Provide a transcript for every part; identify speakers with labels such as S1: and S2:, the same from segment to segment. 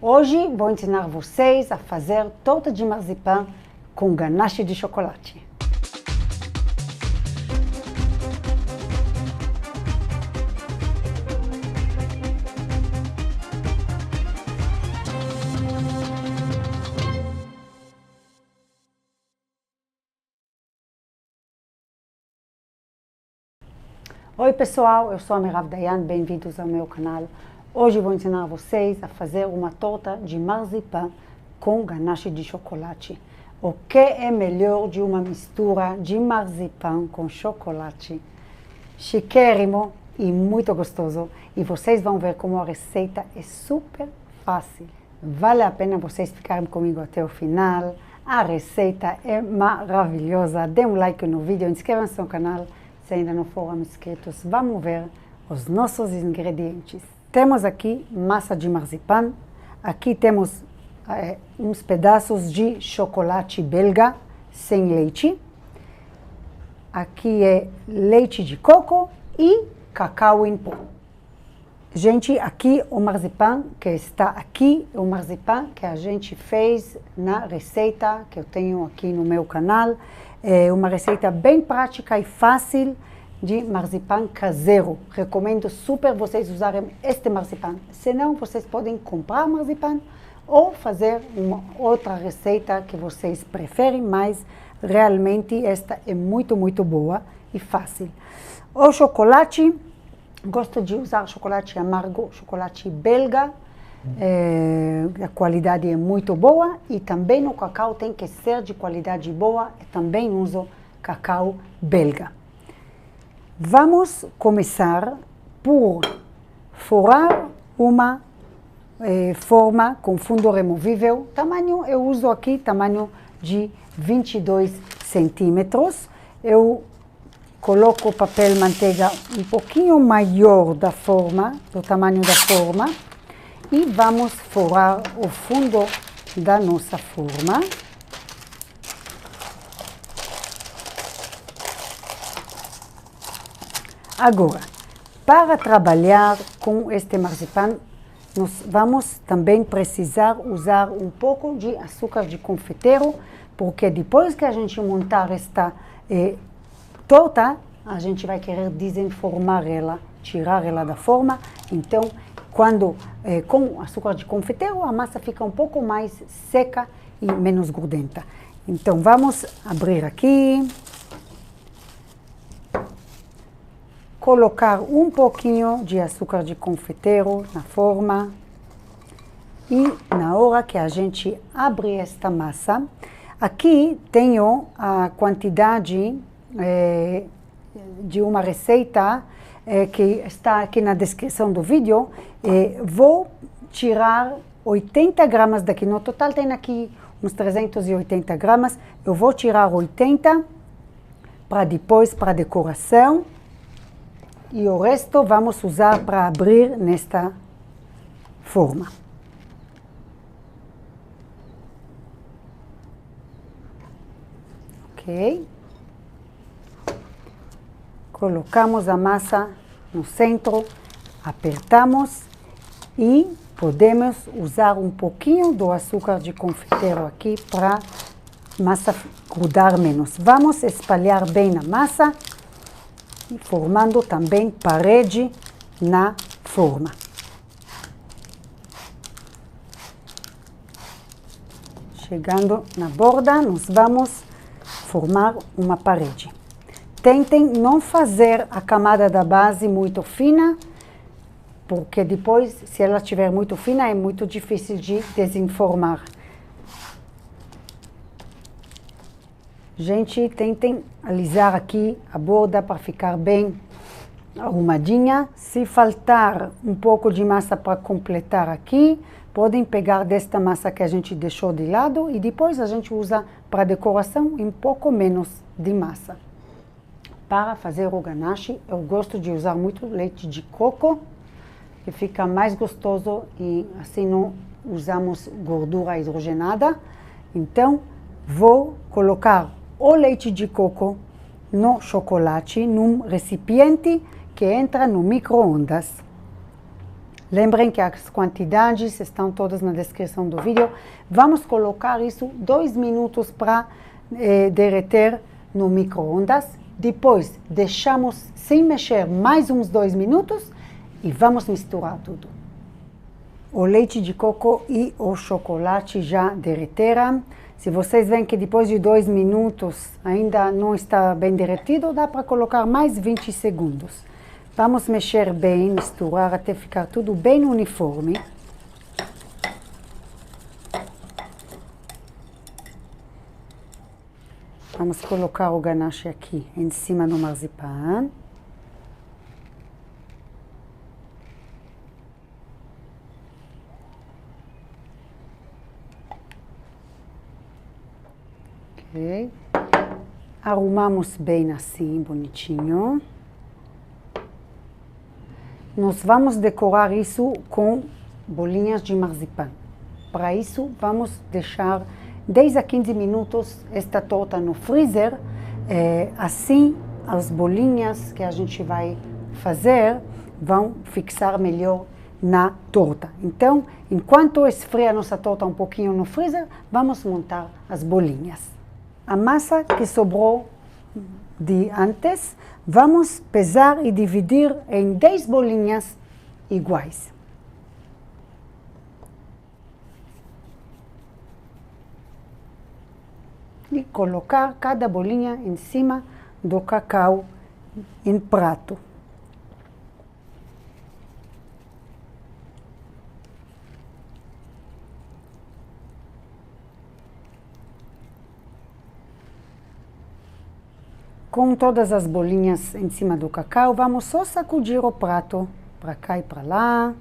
S1: Hoje vou ensinar vocês a fazer torta de marzipan com ganache de chocolate. Oi pessoal, eu sou a Merav Dayan, bem-vindos ao meu canal. Hoje vou ensinar vocês a fazer uma torta de marzipan com ganache de chocolate. O que é melhor de uma mistura de marzipan com chocolate? Chiquérrimo e muito gostoso. E vocês vão ver como a receita é super fácil. Vale a pena vocês ficarem comigo até o final. A receita é maravilhosa. Dê um like no vídeo, inscrevam-se no canal. Se ainda não foram inscritos, vamos ver os nossos ingredientes. Temos aqui massa de marzipan, aqui temos uns pedaços de chocolate belga sem leite, aqui é leite de coco e cacau em pó. Gente, aqui o marzipan que está aqui, o marzipan que a gente fez na receita que eu tenho aqui no meu canal. É uma receita bem prática e fácil de marzipan caseiro. Recomendo super vocês usarem este marzipan. Se não, vocês podem comprar marzipan ou fazer uma outra receita que vocês preferem, mas realmente esta é muito boa e fácil. O chocolate, gosto de usar chocolate amargo, chocolate belga. A qualidade é muito boa e também o cacau tem que ser de qualidade boa. Eu também uso cacau belga. Vamos começar por furar uma forma com fundo removível. Tamanho, eu uso aqui tamanho de 22 centímetros. Eu coloco o papel manteiga um pouquinho maior da forma, do tamanho da forma. E vamos furar o fundo da nossa forma. Agora, para trabalhar com este marzipan, nós vamos também precisar usar um pouco de açúcar de confeiteiro, porque depois que a gente montar esta torta, a gente vai querer desenformar ela, tirar ela da forma. Então, com açúcar de confeiteiro, a massa fica um pouco mais seca e menos gordenta. Então, vamos abrir aqui. Colocar um pouquinho de açúcar de confeiteiro na forma. E na hora que a gente abre esta massa, aqui tenho a quantidade de uma receita que está aqui na descrição do vídeo. Vou tirar 80 gramas daqui. No total tem aqui uns 380 gramas. Eu vou tirar 80 para depois, para decoração. E o resto vamos usar para abrir nesta forma. Ok. Colocamos a massa no centro, apertamos e podemos usar um pouquinho do açúcar de confeiteiro aqui para a massa grudar menos. Vamos espalhar bem na massa e formando também parede na forma. Chegando na borda, nós vamos formar uma parede. Tentem não fazer a camada da base muito fina, porque depois, se ela estiver muito fina, é muito difícil de desenformar. Gente, tentem alisar aqui a borda para ficar bem arrumadinha. Se faltar um pouco de massa para completar aqui, podem pegar desta massa que a gente deixou de lado e depois a gente usa para decoração um pouco menos de massa. Para fazer o ganache, eu gosto de usar muito leite de coco, que fica mais gostoso e assim não usamos gordura hidrogenada. Então, vou colocar o leite de coco no chocolate, num recipiente que entra no micro-ondas. Lembrem que as quantidades estão todas na descrição do vídeo. Vamos colocar isso 2 minutos para derreter no micro-ondas. Depois deixamos sem mexer mais uns 2 minutos e vamos misturar tudo. O leite de coco e o chocolate já derreteram. Se vocês veem que depois de 2 minutos ainda não está bem derretido, dá para colocar mais 20 segundos. Vamos mexer bem, misturar até ficar tudo bem uniforme. Vamos colocar o ganache aqui em cima do marzipan. Ok. Arrumamos bem assim, bonitinho. Nós vamos decorar isso com bolinhas de marzipan. Para isso, vamos deixar 10 a 15 minutos esta torta no freezer. Assim, as bolinhas que a gente vai fazer vão fixar melhor na torta. Então, enquanto esfria a nossa torta um pouquinho no freezer, vamos montar as bolinhas. A massa que sobrou de antes, vamos pesar e dividir em 10 bolinhas iguais. E colocar cada bolinha em cima do cacau em prato. Com todas as bolinhas em cima do cacau, vamos só sacudir o prato para cá e para lá,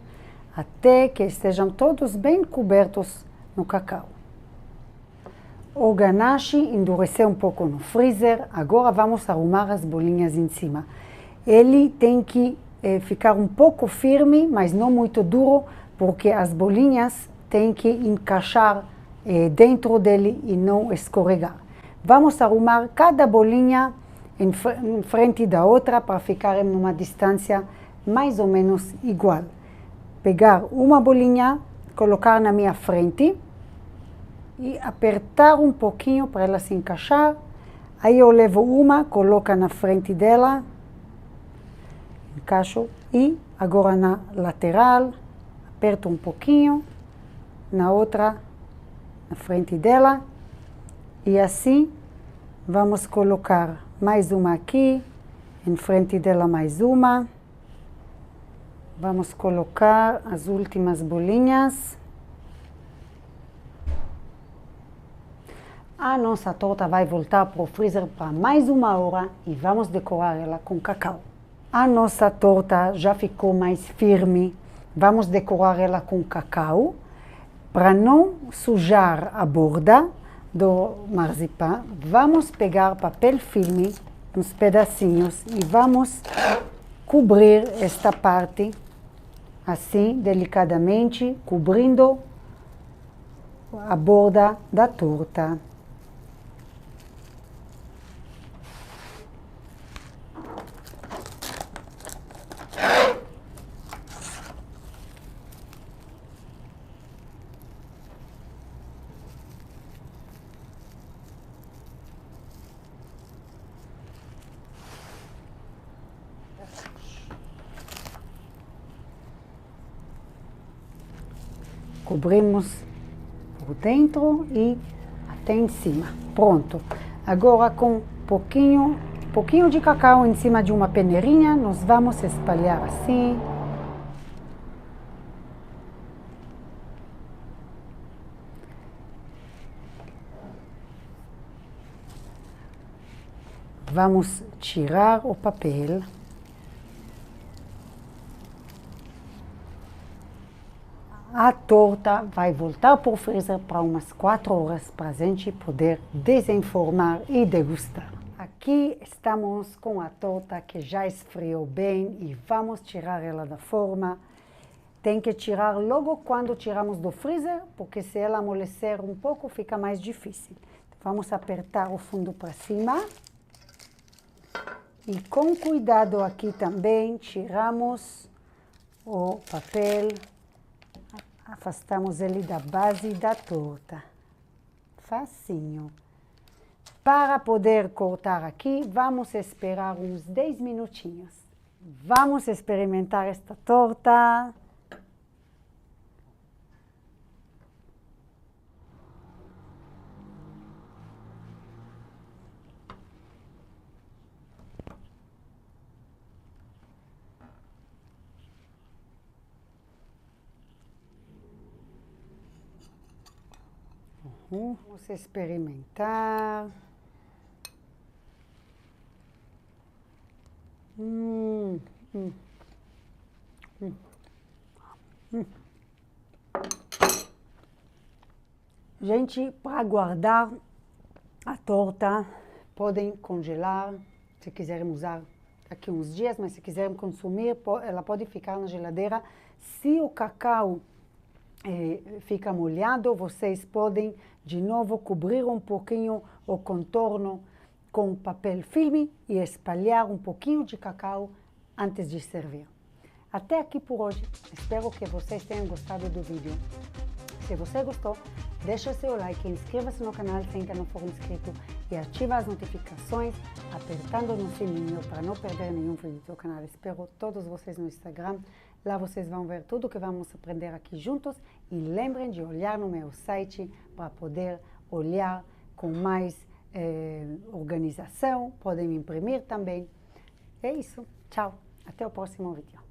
S1: até que estejam todos bem cobertos no cacau. O ganache endureceu um pouco no freezer, agora vamos arrumar as bolinhas em cima. Ele tem que ficar um pouco firme, mas não muito duro, porque as bolinhas têm que encaixar dentro dele e não escorregar. Vamos arrumar cada bolinha em frente da outra para ficarem numa distância mais ou menos igual. Pegar uma bolinha, colocar na minha frente e apertar um pouquinho para ela se encaixar. Aí eu levo uma, coloco na frente dela, encaixo e agora na lateral, aperto um pouquinho, na outra, na frente dela e assim vamos colocar mais uma aqui, em frente dela mais uma. Vamos colocar as últimas bolinhas. A nossa torta vai voltar para o freezer para mais 1 hora e vamos decorar ela com cacau. A nossa torta já ficou mais firme. Vamos decorar ela com cacau. Para não sujar a borda do marzipan, vamos pegar papel filme, uns pedacinhos, e vamos cobrir esta parte, assim, delicadamente, cobrindo a borda da torta. Cobrimos por dentro e até em cima. Pronto. Agora com pouquinho de cacau em cima de uma peneirinha, nós vamos espalhar assim. Vamos tirar o papel. A torta vai voltar para o freezer para umas 4 horas para a gente poder desenformar e degustar. Aqui estamos com a torta que já esfriou bem e vamos tirar ela da forma. Tem que tirar logo quando tiramos do freezer, porque se ela amolecer um pouco fica mais difícil. Vamos apertar o fundo para cima. E com cuidado aqui também tiramos o papel, afastamos ele da base da torta. Facinho. Para poder cortar aqui, vamos esperar uns 10 minutinhos. Vamos experimentar esta torta. Vamos experimentar. Gente, para guardar a torta, podem congelar, se quiserem usar daqui uns dias, mas se quiserem consumir, ela pode ficar na geladeira. Se o cacau fica molhado, vocês podem de novo cobrir um pouquinho o contorno com papel filme e espalhar um pouquinho de cacau antes de servir. Até aqui por hoje. Espero que vocês tenham gostado do vídeo. Se você gostou, deixa seu like, inscreva-se no canal se ainda não for inscrito e ativa as notificações apertando no sininho para não perder nenhum vídeo do canal. Espero todos vocês no Instagram. Lá vocês vão ver tudo que vamos aprender aqui juntos e lembrem de olhar no meu site para poder olhar com mais organização. Podem imprimir também. É isso. Tchau. Até o próximo vídeo.